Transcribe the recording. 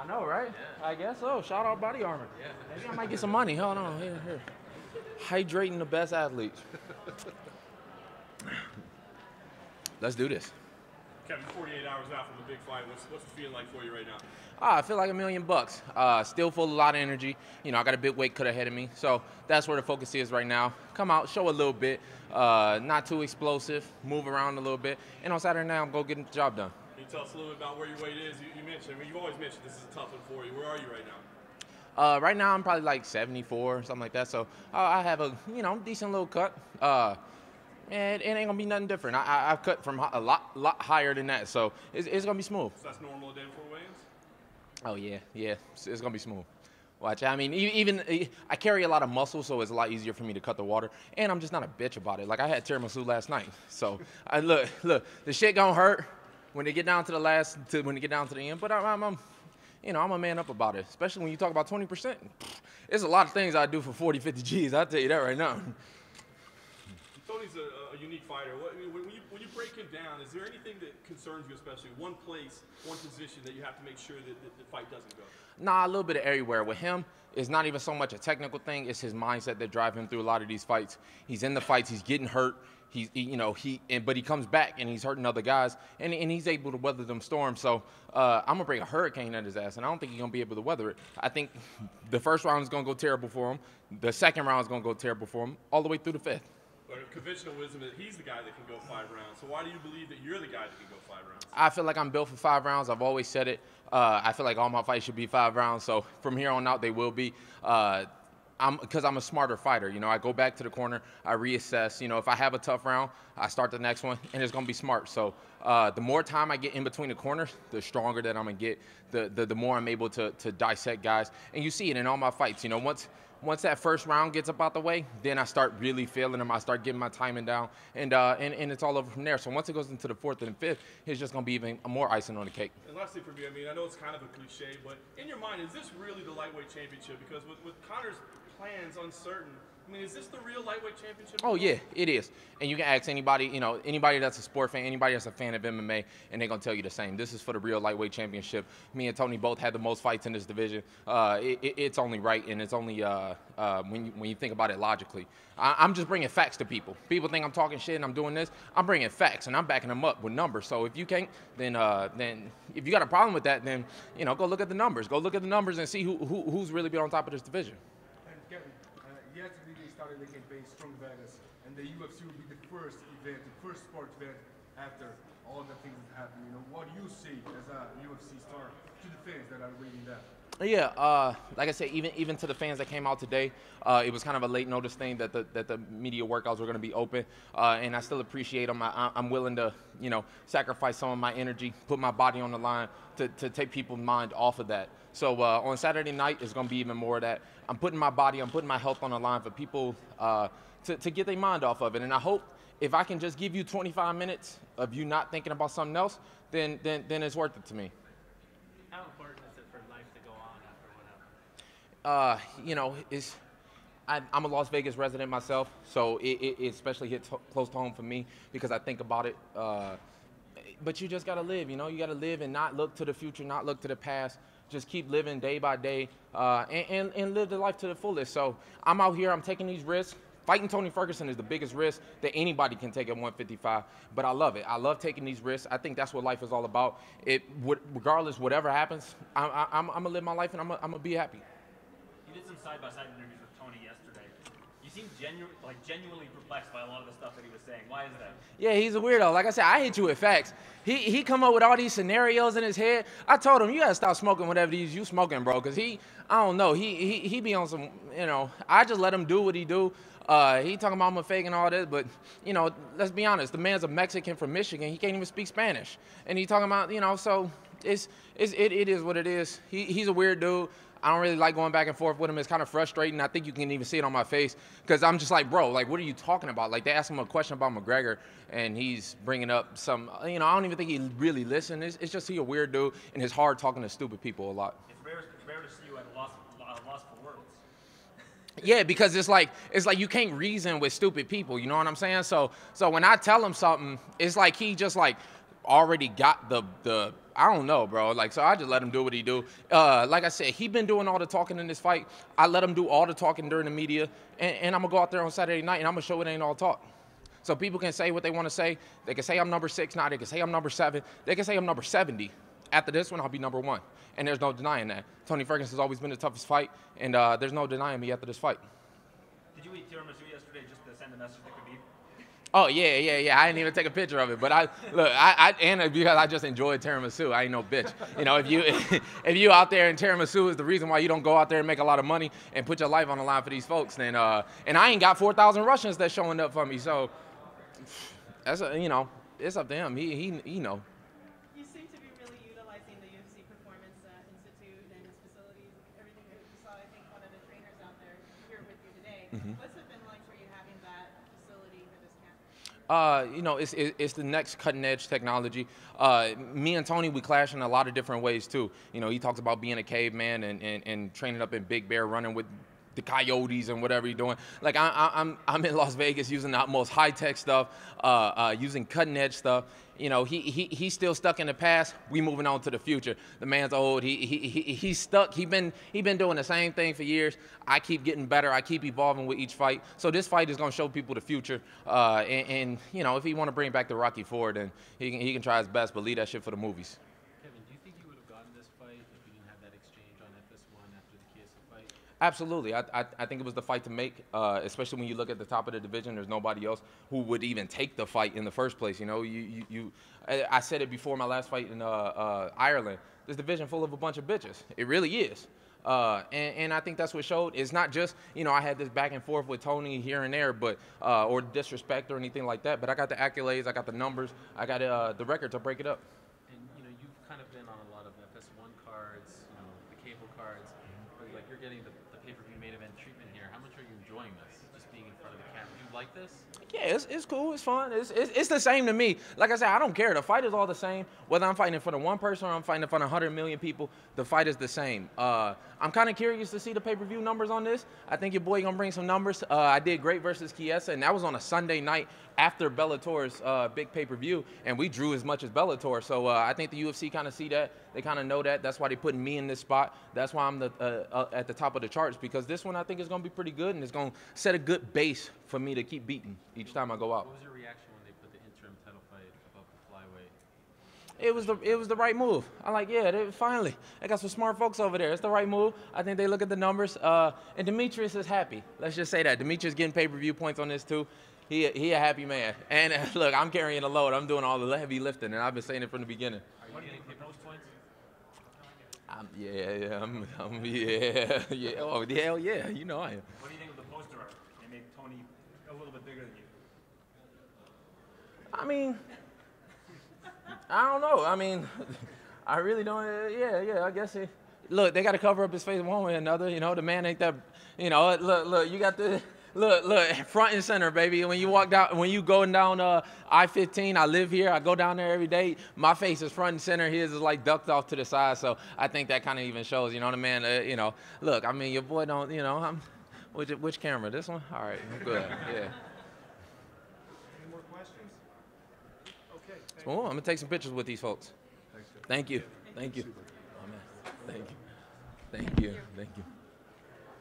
I know, right? Yeah. I guess so. Shout out Body Armor. Yeah. Maybe I might get some money. Hold on. Here. Hydrating the best athletes. Let's do this. Kevin, 48 hours out from the big fight. What's it feeling like for you right now? I feel like $1 million. Still full of a lot of energy. You know, I got a big weight cut ahead of me. So that's where the focus is right now. Come out, show a little bit. Not too explosive. Move around a little bit. And on Saturday night, I'm going to get the job done. Can you tell us a little bit about where your weight is? You mentioned, you've always mentioned this is a tough one for you. Where are you right now? Right now, I'm probably like 74 or something like that. So I have a, decent little cut. And it ain't gonna be nothing different. I've cut from a lot higher than that, so it's gonna be smooth. So that's normal a day before weigh-ins? Oh yeah, it's gonna be smooth. Watch, I mean, even I carry a lot of muscle, so it's a lot easier for me to cut the water, and I'm just not a bitch about it. Like I had tiramisu last night, so I look, the shit gonna hurt when they get down to when they get down to the end. But I'm a man up about it, especially when you talk about 20%. There's a lot of things I do for 40, 50 G's. I'll tell you that right now. Tony's a unique fighter. When you break him down, is there anything that concerns you, especially one place, one position that you have to make sure that the fight doesn't go? Nah, a little bit of everywhere. With him, it's not even so much a technical thing. It's his mindset that drives him through a lot of these fights. He's in the fights. He's getting hurt. But he comes back and he's hurting other guys, and he's able to weather them storms. So I'm gonna bring a hurricane at his ass, and I don't think he's gonna be able to weather it. I think the first round is gonna go terrible for him. The second round is gonna go terrible for him, all the way through the fifth. But conventional wisdom is he's the guy that can go 5 rounds. So why do you believe that you're the guy that can go 5 rounds? I feel like I'm built for 5 rounds. I've always said it. I feel like all my fights should be 5 rounds. So from here on out, they will be. Because I'm a smarter fighter. I go back to the corner, I reassess. If I have a tough round, I start the next one, and it's gonna be smart. So the more time I get in between the corners, the stronger that I'm gonna get. The more I'm able to dissect guys, and you see it in all my fights. Once that first round gets up out the way, then I start really feeling them. I start getting my timing down, and it's all over from there. So once it goes into the 4th and 5th, it's just gonna be even more icing on the cake. And lastly for me, I know it's kind of a cliche, but in your mind, is this really the lightweight championship? Because with Conor's plans uncertain, is this the real lightweight championship? Oh yeah, it is. And you can ask anybody, anybody that's a sport fan, anybody that's a fan of MMA, and they're gonna tell you the same. This is for the real lightweight championship. Me and Tony both had the most fights in this division. It's only right, and it's only when you think about it logically. I'm just bringing facts to people. People think I'm talking shit and I'm doing this. I'm bringing facts and I'm backing them up with numbers. So if you can't, then if you got a problem with that, then go look at the numbers. Go look at the numbers and see who's really been on top of this division. Kevin, yesterday they started the campaign Strong Vegas, and the UFC will be the first event, the first sport event after all the things that happen. What do you see as a UFC star to the fans that are waiting there? Yeah, like I said, even to the fans that came out today, it was kind of a late notice thing that the media workouts were going to be open, and I still appreciate them. I'm willing to, sacrifice some of my energy, put my body on the line to take people's mind off of that. So on Saturday night, it's going to be even more of that. I'm putting my body, I'm putting my health on the line for people to get their mind off of it. And I hope if I can just give you 25 minutes of you not thinking about something else, then it's worth it to me. How important is it for life to go on after what happened? I'm a Las Vegas resident myself, so it especially hits close to home for me because I think about it. But you just gotta live, you gotta live and not look to the future, not look to the past. Just keep living day by day and live the life to the fullest. So I'm out here, I'm taking these risks. Fighting Tony Ferguson is the biggest risk that anybody can take at 155, but I love it. I love taking these risks. I think that's what life is all about. Regardless, whatever happens, I'm gonna live my life and I'm gonna be happy. You did some side-by-side interviews with Tony yesterday. You seemed genuinely perplexed by a lot of the stuff that he was saying. Why is that? Yeah, he's a weirdo. Like I said, I hit you with facts. He come up with all these scenarios in his head. I told him, you gotta stop smoking whatever these you smoking, bro, because I don't know, he be on some, I just let him do what he do. He talking about I'm a fake and all this, but, let's be honest. The man's a Mexican from Michigan. He can't even speak Spanish. And he talking about, so it is what it is. He's a weird dude. I don't really like going back and forth with him. It's kind of frustrating. I think you can even see it on my face because I'm just like, bro, what are you talking about? Like, they asked him a question about McGregor, and he's bringing up some, I don't even think he really listened. It's just he a weird dude, and it's hard talking to stupid people a lot. It's rare to see you at a loss for words. Yeah, because it's like you can't reason with stupid people. You know what I'm saying? So when I tell him something, it's like he just already got I don't know, bro. Like, so I just let him do what he do. Like I said, he been doing all the talking in this fight. I let him do all the talking during the media, and I'm gonna go out there on Saturday night and I'm gonna show it ain't all talk. So people can say what they want to say. They can say I'm number 6 now. They can say I'm number 7. They can say I'm number 70. After this one, I'll be number 1, and there's no denying that. Tony Ferguson has always been the toughest fight, and there's no denying me after this fight. Did you eat tiramisu yesterday just to send a message to Khabib? Oh yeah. I didn't even take a picture of it, but and because I just enjoyed tiramisu. I ain't no bitch. You know, if you out there and tiramisu is the reason why you don't go out there and make a lot of money and put your life on the line for these folks, then and I ain't got 4,000 Russians that's showing up for me, so that's it's up to him. He know. You seem to be really utilizing the UFC Performance Institute and its facilities, everything that you saw. I think one of the trainers out there here with you today. What's it been like for you having that facility for this camp? It's the next cutting edge technology. Me and Tony, we clash in a lot of different ways too. You know, he talks about being a caveman and training up in Big Bear, running with the coyotes and whatever you're doing. Like I'm in Las Vegas using the most high tech stuff, using cutting edge stuff. You know, he's still stuck in the past. We moving on to the future. The man's old. He's stuck. He been doing the same thing for years. I keep getting better. I keep evolving with each fight. So this fight is gonna show people the future. And you know, if he want to bring back the Rocky Ford, then he can try his best, but leave that shit for the movies. Kevin, do you think you would have gotten this fight if you didn't have that exchange on FS1 after the Chiesa fight? Absolutely. I think it was the fight to make, especially when you look at the top of the division. There's nobody else who would even take the fight in the first place. You know, I said it before my last fight in Ireland. This division full of a bunch of bitches. It really is. And I think that's what showed. It's not just, you know, I had this back and forth with Tony here and there, but or disrespect or anything like that. But I got the accolades, I got the numbers, I got the record to break it up. And, you know, you've kind of been on a lot of FS1 cards, you know, the cable cards. But, like, you're getting the pay-per-view main event treatment here. How much are you enjoying this, just being in front of the camera? Do you like this? Yeah, it's cool. It's fun. It's the same to me. Like I said, I don't care. The fight is all the same. Whether I'm fighting in front of one person or I'm fighting in front of 100 million people, the fight is the same. I'm kind of curious to see the pay-per-view numbers on this. I think your boy gonna bring some numbers. I did great versus Chiesa, and that was on a Sunday night after Bellator's big pay-per-view, and we drew as much as Bellator. So I think the UFC kind of see that. They kind of know that. That's why they putting me in this spot. That's why I'm at the top of the charts, because this one I think is gonna be pretty good, and it's gonna set a good base for me to keep beating each time I go out. What was your reaction when they put the interim title fight above the flyweight? It was the right move. I'm like, yeah, finally, I got some smart folks over there. It's the right move. I think they look at the numbers, and Demetrius is happy. Let's just say that Demetrius getting pay-per-view points on this too. He a happy man. And look, I'm carrying the load. I'm doing all the heavy lifting, and I've been saying it from the beginning. Are you getting those points? Yeah. Oh, hell yeah. You know I am. What do you think of the poster art? They made Tony a little bit bigger than you. I mean, I don't know. I mean, I really don't. Yeah. I guess look, they got to cover up his face one way or another. You know, the man ain't that. You know, look. You got the look front and center, baby. When you going down I-15, I live here. I go down there every day. My face is front and center. His is like ducked off to the side. So I think that kind of even shows. You know, the man. You know, look. I mean, your boy don't. You know, which camera? This one? All right, I'm good. Yeah. Any more questions? Okay. Oh, I'm gonna take some pictures with these folks. Thanks, Jeff. Thank you. Oh, man. Thank you.